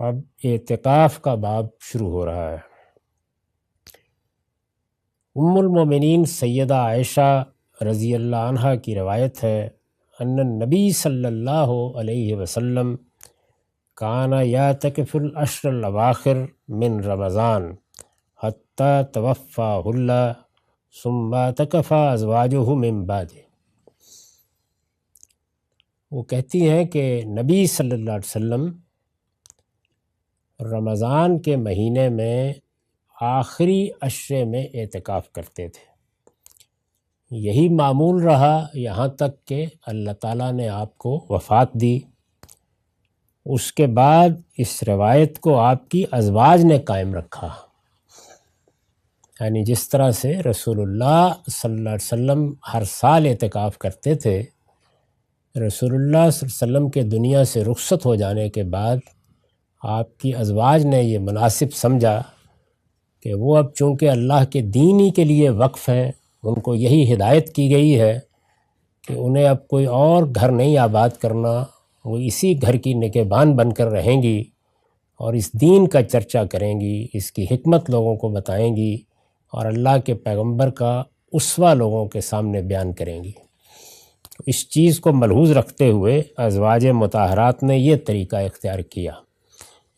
اب اعتکاف کا باب شروع ہو رہا ہے۔ ام المومنین سیدہ عائشہ رضی اللہ عنہا کی روایت ہے ان النبی صلی اللہ علیہ وسلم کان یعتکف العشر الاواخر من رمضان حتی توفاہ اللہ ثم اعتکف ازواجہ من بعدہ۔ وہ کہتی ہیں کہ نبی صلی اللہ علیہ وسلم رمضان کے مہینے میں آخری عشرے میں اعتکاف کرتے تھے۔ یہی معمول رہا یہاں تک کہ اللہ تعالیٰ نے آپ کو وفات دی۔ اس کے بعد اس روایت کو آپ کی ازواج نے قائم رکھا، یعنی جس طرح سے رسول اللہ صلی اللہ علیہ وسلم ہر سال اعتکاف کرتے تھے، رسول اللہ صلی اللہ علیہ وسلم کے دنیا سے رخصت ہو جانے کے بعد آپ کی ازواج نے یہ مناسب سمجھا کہ وہ اب چونکہ اللہ کے دین ہی کے لیے وقف ہیں، ان کو یہی ہدایت کی گئی ہے کہ انہیں اب کوئی اور گھر نہیں آباد کرنا، وہ اسی گھر کی نگہبان بن کر رہیں گی اور اس دین کا چرچا کریں گی، اس کی حکمت لوگوں کو بتائیں گی اور اللہ کے پیغمبر کا اسوہ لوگوں کے سامنے بیان کریں گی۔ اس چیز کو ملحوظ رکھتے ہوئے ازواج مطہرات نے یہ طریقہ اختیار کیا۔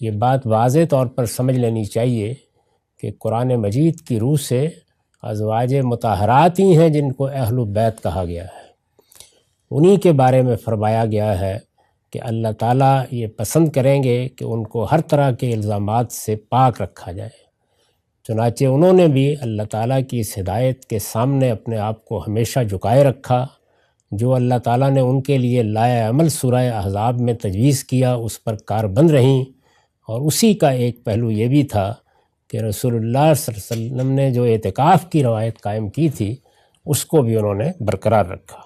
یہ بات واضح طور پر سمجھ لینی چاہیے کہ قرآن مجید کی روح سے ازواج مطہرات ہی ہیں جن کو اہل بیت کہا گیا ہے۔ انہی کے بارے میں فرمایا گیا ہے کہ اللہ تعالیٰ یہ پسند کریں گے کہ ان کو ہر طرح کے الزامات سے پاک رکھا جائے۔ چنانچہ انہوں نے بھی اللہ تعالیٰ کی اس ہدایت کے سامنے اپنے آپ کو ہمیشہ جھکائے رکھا۔ جو اللہ تعالیٰ نے ان کے لیے لائے عمل سورہ احزاب میں تجویز کیا اس پر کاربند رہیں، اور اسی کا ایک پہلو یہ بھی تھا کہ رسول اللہ صلی اللہ علیہ وسلم نے جو اعتکاف کی روایت قائم کی تھی اس کو بھی انہوں نے برقرار رکھا۔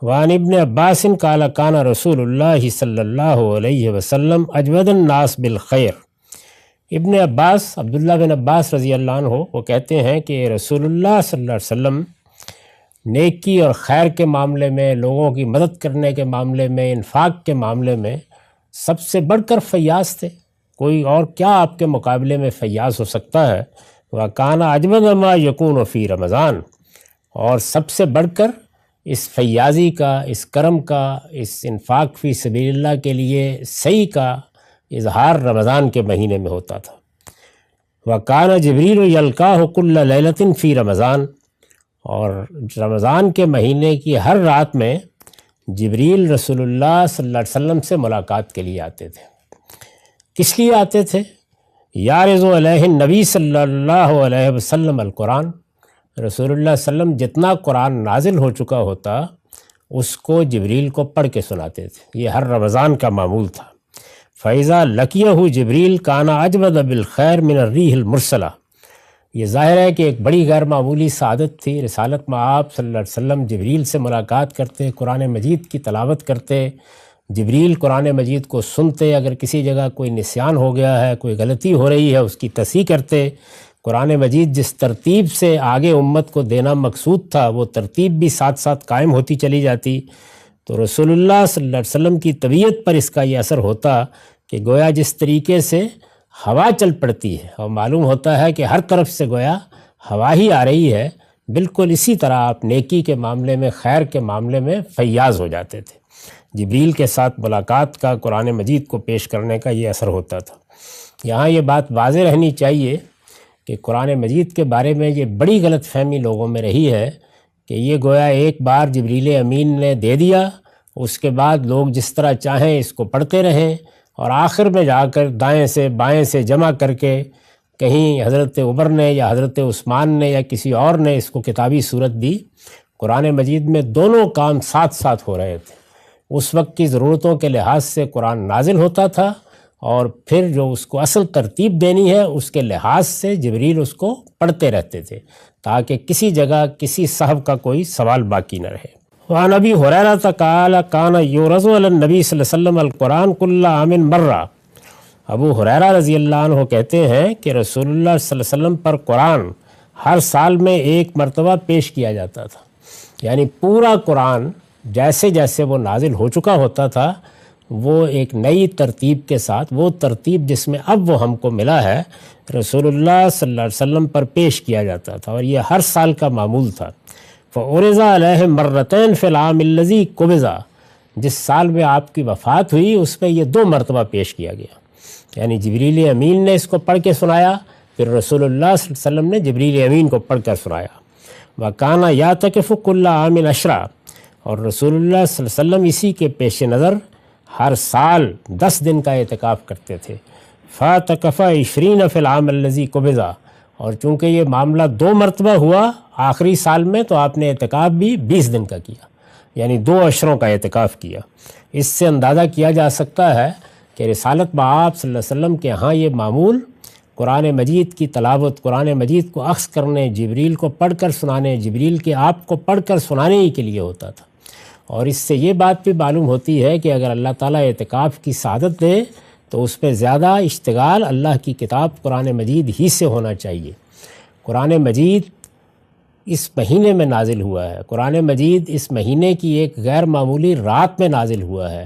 وعن ابن عباس قال کان رسول اللہ صلی اللہ علیہ وسلم اجود الناس بالخیر۔ ابن عباس عبداللہ بن عباس رضی اللہ عنہ وہ کہتے ہیں کہ رسول اللہ صلی اللہ علیہ وسلم نیکی اور خیر کے معاملے میں، لوگوں کی مدد کرنے کے معاملے میں، انفاق کے معاملے میں سب سے بڑھ کر فیاض تھے۔ کوئی اور کیا آپ کے مقابلے میں فیاض ہو سکتا ہے؟ وَكَانَ أَجْوَدَ مَا يَكُونُ فِي رمضان، اور سب سے بڑھ کر اس فیاضی کا، اس کرم کا، اس انفاق فی سبیل اللہ کے لیے صحیح کا اظہار رمضان کے مہینے میں ہوتا تھا۔ وَكَانَ جِبْرِيلُ يَلْقَاهُ كُلَّ لَيْلَةٍ فِي رمضان، اور رمضان کے مہینے کی ہر رات میں جبریل رسول اللہ صلی اللہ علیہ وسلم سے ملاقات کے لیے آتے تھے۔ کس لیے آتے تھے؟ یارض علیہ النبی صلی اللہ علیہ وسلم القرآن، رسول اللہ صلی اللہ علیہ وسلم جتنا قرآن نازل ہو چکا ہوتا اس کو جبریل کو پڑھ کے سناتے تھے۔ یہ ہر رمضان کا معمول تھا۔ فَإِذَا لَقِيَهُ جِبْرِيلُ كَانَ أَجْوَدَ بِالْخَيْرِ مِنَ الرِّيحِ الْمُرْسَلَةِ۔ یہ ظاہر ہے کہ ایک بڑی غیر معمولی سعادت تھی۔ رسالت میں آپ صلی اللہ علیہ وسلم جبریل سے ملاقات کرتے، قرآن مجید کی تلاوت کرتے، جبریل قرآن مجید کو سنتے، اگر کسی جگہ کوئی نسیان ہو گیا ہے، کوئی غلطی ہو رہی ہے اس کی تصحیح کرتے۔ قرآن مجید جس ترتیب سے آگے امت کو دینا مقصود تھا وہ ترتیب بھی ساتھ ساتھ قائم ہوتی چلی جاتی۔ تو رسول اللہ صلی اللہ علیہ وسلم کی طبیعت پر اس کا یہ اثر ہوتا کہ گویا جس طریقے سے ہوا چل پڑتی ہے اور معلوم ہوتا ہے کہ ہر طرف سے گویا ہوا ہی آ رہی ہے، بالکل اسی طرح آپ نیکی کے معاملے میں، خیر کے معاملے میں فیاض ہو جاتے تھے۔ جبریل کے ساتھ ملاقات کا، قرآن مجید کو پیش کرنے کا یہ اثر ہوتا تھا۔ یہاں یہ بات واضح رہنی چاہیے کہ قرآن مجید کے بارے میں یہ بڑی غلط فہمی لوگوں میں رہی ہے کہ یہ گویا ایک بار جبریل امین نے دے دیا، اس کے بعد لوگ جس طرح چاہیں اس کو پڑھتے رہیں، اور آخر میں جا کر دائیں سے بائیں سے جمع کر کے کہیں حضرت عمر نے یا حضرت عثمان نے یا کسی اور نے اس کو کتابی صورت دی۔ قرآن مجید میں دونوں کام ساتھ ساتھ ہو رہے تھے۔ اس وقت کی ضرورتوں کے لحاظ سے قرآن نازل ہوتا تھا، اور پھر جو اس کو اصل ترتیب دینی ہے اس کے لحاظ سے جبریل اس کو پڑھتے رہتے تھے تاکہ کسی جگہ کسی صاحب کا کوئی سوال باقی نہ رہے۔ وعن ابی ہریرہ قال کان یورز علی النبی صلی اللہ علیہ وسلم القرآن کل عام مرہ۔ ابو ہریرہ رضی اللہ عنہ کہتے ہیں کہ رسول اللہ صلی اللہ علیہ وسلم پر قرآن ہر سال میں ایک مرتبہ پیش کیا جاتا تھا، یعنی پورا قرآن جیسے جیسے وہ نازل ہو چکا ہوتا تھا وہ ایک نئی ترتیب کے ساتھ، وہ ترتیب جس میں اب وہ ہم کو ملا ہے، رسول اللہ صلی اللہ علیہ وسلم پر پیش کیا جاتا تھا، اور یہ ہر سال کا معمول تھا۔ فعرض علیہ مرتین فی العام الذی قبض، جس سال میں آپ کی وفات ہوئی اس میں یہ 2 مرتبہ پیش کیا گیا، یعنی جبریل امین نے اس کو پڑھ کے سنایا، پھر رسول اللہ صلی اللہ علیہ وسلم نے جبریل امین کو پڑھ کر سنایا۔ وَكَانَ يَعْتَكِفُ كُلَّ عَامٍ عَشْرًا، اور رسول اللہ صلی اللہ علیہ وسلم اسی کے پیش نظر ہر سال 10 دن کا اعتکاف کرتے تھے۔ فَاعْتَكَفَ 20 فِي الْعَامِ الَّذِي قُبِضَ، اور چونکہ یہ معاملہ 2 مرتبہ ہوا آخری سال میں، تو آپ نے اعتکاف بھی 20 دن کا کیا، یعنی 2 عشروں کا اعتکاف کیا۔ اس سے اندازہ کیا جا سکتا ہے کہ رسالت بآب صلی اللہ علیہ وسلم کے ہاں یہ معمول قرآن مجید کی تلاوت، قرآن مجید کو اخذ کرنے، جبریل کو پڑھ کر سنانے، جبریل کے آپ کو پڑھ کر سنانے ہی کے لیے ہوتا تھا۔ اور اس سے یہ بات بھی معلوم ہوتی ہے کہ اگر اللہ تعالیٰ اعتکاف کی سعادت دے تو اس پہ زیادہ اشتغال اللہ کی کتاب قرآن مجید ہی سے ہونا چاہیے۔ قرآن مجید اس مہینے میں نازل ہوا ہے، قرآن مجید اس مہینے کی ایک غیر معمولی رات میں نازل ہوا ہے،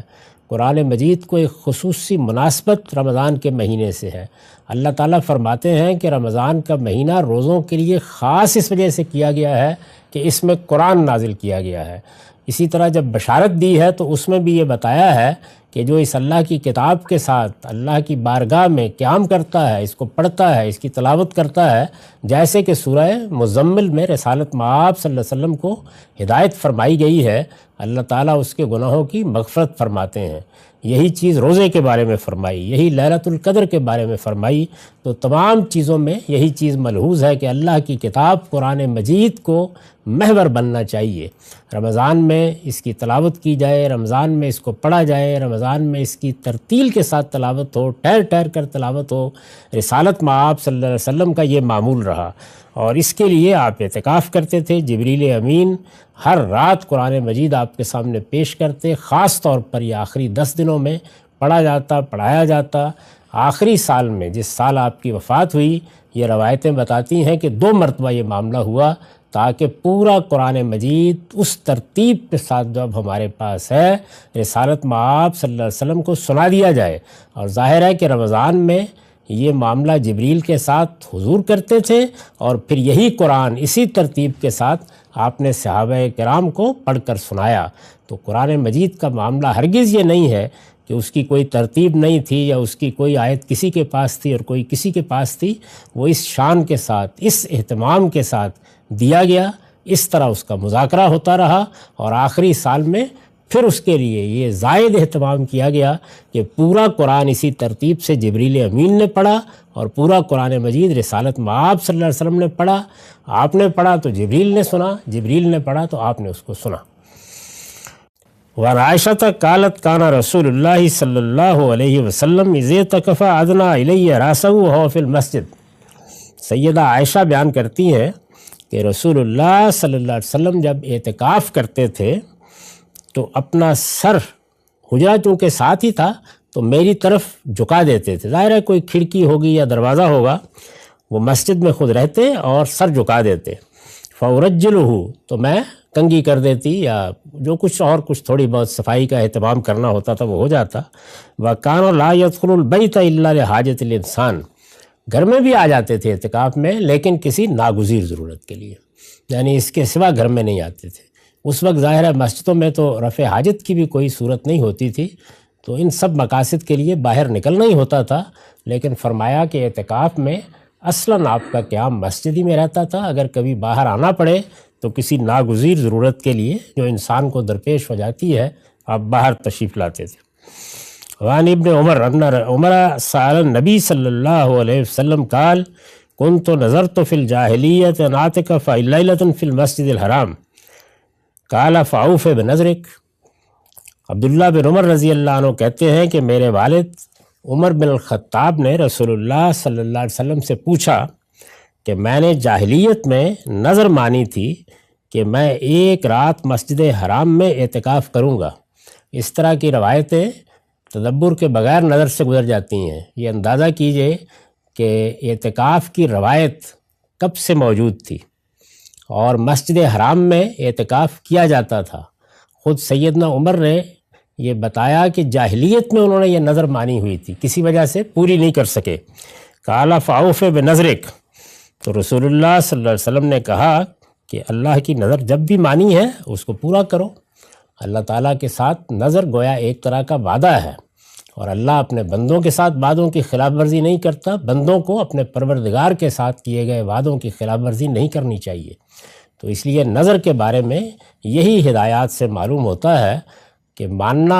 قرآن مجید کو ایک خصوصی مناسبت رمضان کے مہینے سے ہے۔ اللہ تعالیٰ فرماتے ہیں کہ رمضان کا مہینہ روزوں کے لیے خاص اس وجہ سے کیا گیا ہے کہ اس میں قرآن نازل کیا گیا ہے۔ اسی طرح جب بشارت دی ہے تو اس میں بھی یہ بتایا ہے کہ جو اس اللہ کی کتاب کے ساتھ اللہ کی بارگاہ میں قیام کرتا ہے، اس کو پڑھتا ہے، اس کی تلاوت کرتا ہے، جیسے کہ سورہ مزمل میں رسالت مآب صلی اللہ علیہ وسلم کو ہدایت فرمائی گئی ہے، اللہ تعالیٰ اس کے گناہوں کی مغفرت فرماتے ہیں۔ یہی چیز روزے کے بارے میں فرمائی، یہی لیلۃ القدر کے بارے میں فرمائی، تو تمام چیزوں میں یہی چیز ملحوظ ہے کہ اللہ کی کتاب قرآن مجید کو محور بننا چاہیے۔ رمضان میں اس کی تلاوت کی جائے، رمضان میں اس کو پڑھا جائے، رمضان میں اس کی ترتیل کے ساتھ تلاوت ہو، ٹھہر ٹھہر کر تلاوت ہو۔ رسالت مآب صلی اللہ علیہ وسلم کا یہ معمول رہا، اور اس کے لیے آپ اعتکاف کرتے تھے۔ جبریل امین ہر رات قرآن مجید آپ کے سامنے پیش کرتے، خاص طور پر یہ آخری 10 دنوں میں پڑھا جاتا، پڑھایا جاتا۔ آخری سال میں جس سال آپ کی وفات ہوئی، یہ روایتیں بتاتی ہیں کہ 2 مرتبہ یہ معاملہ ہوا، تاکہ پورا قرآن مجید اس ترتیب کے ساتھ جب ہمارے پاس ہے رسالت مآب صلی اللہ علیہ وسلم کو سنا دیا جائے۔ اور ظاہر ہے کہ رمضان میں یہ معاملہ جبریل کے ساتھ حضور کرتے تھے، اور پھر یہی قرآن اسی ترتیب کے ساتھ آپ نے صحابہ کرام کو پڑھ کر سنایا۔ تو قرآن مجید کا معاملہ ہرگز یہ نہیں ہے کہ اس کی کوئی ترتیب نہیں تھی، یا اس کی کوئی آیت کسی کے پاس تھی اور کوئی کسی کے پاس تھی۔ وہ اس شان کے ساتھ، اس اہتمام کے ساتھ دیا گیا، اس طرح اس کا مذاکرہ ہوتا رہا، اور آخری سال میں پھر اس کے لیے یہ زائد اہتمام کیا گیا کہ پورا قرآن اسی ترتیب سے جبریل امین نے پڑھا، اور پورا قرآن مجید رسالت مآب صلی اللہ علیہ وسلم نے پڑھا۔ آپ نے پڑھا تو جبریل نے سنا، جبریل نے پڑھا تو آپ نے اس کو سنا۔ وعن عائشہ قالت کان رسول اللہ صلی اللہ علیہ وسلم اذا اعتکف ادنا الی راسہ وهو فی المسجد۔ سیدہ عائشہ بیان کرتی ہیں کہ رسول اللہ صلی اللہ علیہ وسلم جب اعتکاف کرتے تھے تو اپنا سر، حجرہ چونکہ ساتھ ہی تھا تو میری طرف جھکا دیتے تھے، ظاہر ہے کوئی کھڑکی ہوگی یا دروازہ ہوگا، وہ مسجد میں خود رہتے اور سر جھکا دیتے۔ فورجلہ، تو میں کنگھی کر دیتی، یا جو کچھ اور کچھ تھوڑی بہت صفائی کا اہتمام کرنا ہوتا تھا وہ ہو جاتا۔ وَكَانَ لَا يَدْخُلُ الْبَيْتَ إِلَّا لِحَاجَةِ الْإِنسَانِ، گھر میں بھی آ جاتے تھے اعتکاف میں، لیکن کسی ناگزیر ضرورت کے لیے، یعنی اس کے سوا گھر میں نہیں آتے تھے۔ اس وقت ظاہر ہے مسجدوں میں تو رفع حاجت کی بھی کوئی صورت نہیں ہوتی تھی، تو ان سب مقاصد کے لیے باہر نکلنا ہی ہوتا تھا، لیکن فرمایا کہ اعتکاف میں اصلاً آپ کا قیام مسجد ہی میں رہتا تھا۔ اگر کبھی باہر آنا پڑے تو کسی ناگزیر ضرورت کے لیے جو انسان کو درپیش ہو جاتی ہے، آپ باہر تشریف لاتے تھے۔ وعن ابن عمر ان عمر سأل النبی صلی اللہ علیہ وسلم قال كنت نظرت في الجاہلیۃ ان اعتکف لیلۃ فی المسجد الحرام قال فاوف بنظرک۔ عبداللہ بن عمر رضی اللہ عنہ کہتے ہیں کہ میرے والد عمر بن الخطاب نے رسول اللہ صلی اللہ علیہ وسلم سے پوچھا کہ میں نے جاہلیت میں نظر مانی تھی کہ میں ایک رات مسجد حرام میں اعتکاف کروں گا۔ اس طرح کی روایتیں تدبر کے بغیر نظر سے گزر جاتی ہیں۔ یہ اندازہ کیجئے کہ اعتکاف کی روایت کب سے موجود تھی، اور مسجد حرام میں اعتکاف کیا جاتا تھا۔ خود سیدنا عمر نے یہ بتایا کہ جاہلیت میں انہوں نے یہ نظر مانی ہوئی تھی، کسی وجہ سے پوری نہیں کر سکے۔ قال فاوف بنظرک، تو رسول اللہ صلی اللہ علیہ وسلم نے کہا کہ اللہ کی نظر جب بھی مانی ہے اس کو پورا کرو۔ اللہ تعالیٰ کے ساتھ نظر گویا ایک طرح کا وعدہ ہے، اور اللہ اپنے بندوں کے ساتھ وعدوں کی خلاف ورزی نہیں کرتا۔ بندوں کو اپنے پروردگار کے ساتھ کیے گئے وعدوں کی خلاف ورزی نہیں کرنی چاہیے۔ تو اس لیے نظر کے بارے میں یہی ہدایات سے معلوم ہوتا ہے کہ ماننا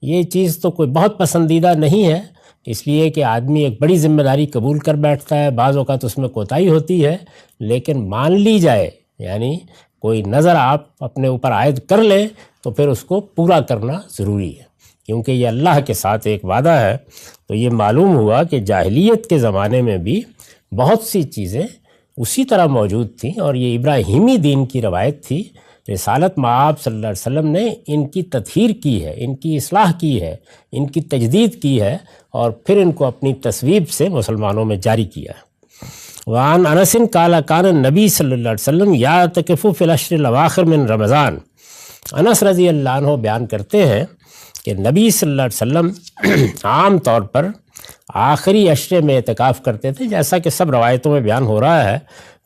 یہ چیز تو کوئی بہت پسندیدہ نہیں ہے، اس لیے کہ آدمی ایک بڑی ذمہ داری قبول کر بیٹھتا ہے، بعض اوقات اس میں کوتاہی ہوتی ہے، لیکن مان لی جائے، یعنی کوئی نظر آپ اپنے اوپر عائد کر لیں تو پھر اس کو پورا کرنا ضروری ہے، کیونکہ یہ اللہ کے ساتھ ایک وعدہ ہے۔ تو یہ معلوم ہوا کہ جاہلیت کے زمانے میں بھی بہت سی چیزیں اسی طرح موجود تھیں، اور یہ ابراہیمی دین کی روایت تھی۔ رسالت مآب صلی اللہ علیہ وسلم نے ان کی تطہیر کی ہے، ان کی اصلاح کی ہے، ان کی تجدید کی ہے، اور پھر ان کو اپنی تصویب سے مسلمانوں میں جاری کیا ہے۔ وعن انس قال کان النبی صلی اللہ علیہ وسلم یعتکف فی العشر الاواخر من رمضان، انس رضی اللہ عنہ بیان کرتے ہیں کہ نبی صلی اللہ علیہ وسلم عام طور پر آخری عشرے میں اعتکاف کرتے تھے، جیسا کہ سب روایتوں میں بیان ہو رہا ہے۔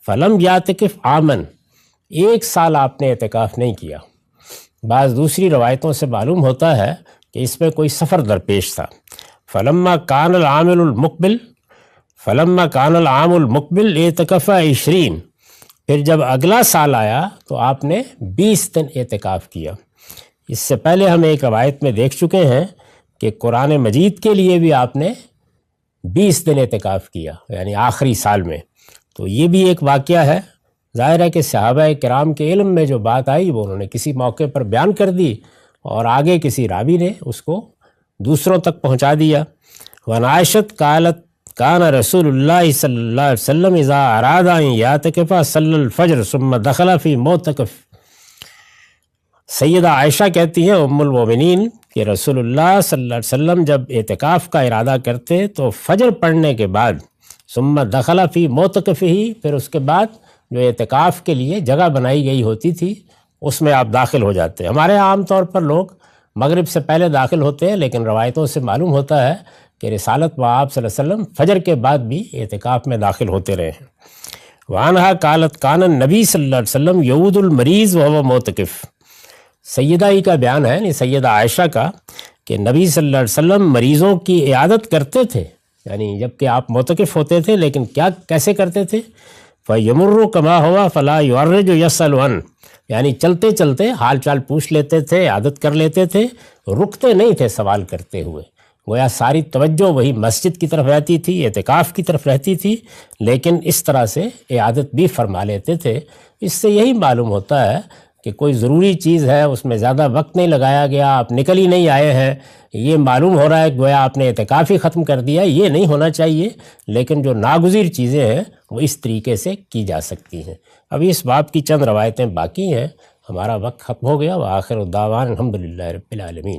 فلم یعتکف عامن، ایک سال آپ نے اعتکاف نہیں کیا۔ بعض دوسری روایتوں سے معلوم ہوتا ہے کہ اس میں کوئی سفر درپیش تھا۔ فلما کان العام المقبل اعتکف 20، پھر جب اگلا سال آیا تو آپ نے 20 دن اعتکاف کیا۔ اس سے پہلے ہم ایک روایت میں دیکھ چکے ہیں کہ قرآن مجید کے لیے بھی آپ نے 20 دن اعتکاف کیا، یعنی آخری سال میں۔ تو یہ بھی ایک واقعہ ہے۔ ظاہر ہے کہ صحابہ کرام کے علم میں جو بات آئی وہ انہوں نے کسی موقع پر بیان کر دی، اور آگے کسی راوی نے اس کو دوسروں تک پہنچا دیا۔ وعن عائشۃ قالت کان رسول اللہ صلی اللہ علیہ وسلم اذا اراد ان یعتکف صلی الفجر ثم دخل فی معتکف۔ سیدہ عائشہ کہتی ہیں ام المومنین کہ رسول اللہ صلی اللہ علیہ وسلم جب اعتکاف کا ارادہ کرتے تو فجر پڑھنے کے بعد ثم دخل فی معتکف ہی، پھر اس کے بعد جو اعتکاف کے لیے جگہ بنائی گئی ہوتی تھی اس میں آپ داخل ہو جاتے۔ ہمارے عام طور پر لوگ مغرب سے پہلے داخل ہوتے ہیں، لیکن روایتوں سے معلوم ہوتا ہے کہ رسالت مآب صلی اللہ علیہ وسلم فجر کے بعد بھی اعتکاف میں داخل ہوتے رہے ہیں۔ وعنہا قالت کان النبی صلی اللہ علیہ وسلم یعود المریض وهو معتکف، سیدہ ہی کا بیان ہے، یعنی سیدہ عائشہ کا، کہ نبی صلی اللہ علیہ وسلم مریضوں کی عیادت کرتے تھے، یعنی جب کہ آپ معتکف ہوتے تھے، لیکن کیسے کرتے تھے؟ فَيَمُرُّ كَمَا هُوَ فَلَا يُعَرِّجُ يَسْأَلُ عَنْ، یعنی چلتے چلتے حال چال پوچھ لیتے تھے، عادت کر لیتے تھے، رکتے نہیں تھے سوال کرتے ہوئے۔ گویا ساری توجہ وہی مسجد کی طرف رہتی تھی، اعتکاف کی طرف رہتی تھی، لیکن اس طرح سے عادت بھی فرما لیتے تھے۔ اس سے یہی معلوم ہوتا ہے کہ کوئی ضروری چیز ہے، اس میں زیادہ وقت نہیں لگایا گیا، آپ نکل ہی نہیں آئے ہیں، یہ معلوم ہو رہا ہے گویا آپ نے اعتکاف ہی ختم کر دیا۔ یہ نہیں ہونا چاہیے، لیکن جو ناگزیر چیزیں ہیں وہ اس طریقے سے کی جا سکتی ہیں۔ ابھی اس باب کی چند روایتیں باقی ہیں، ہمارا وقت ختم ہو گیا۔ وآخر الدعوان الحمدللہ رب العالمین۔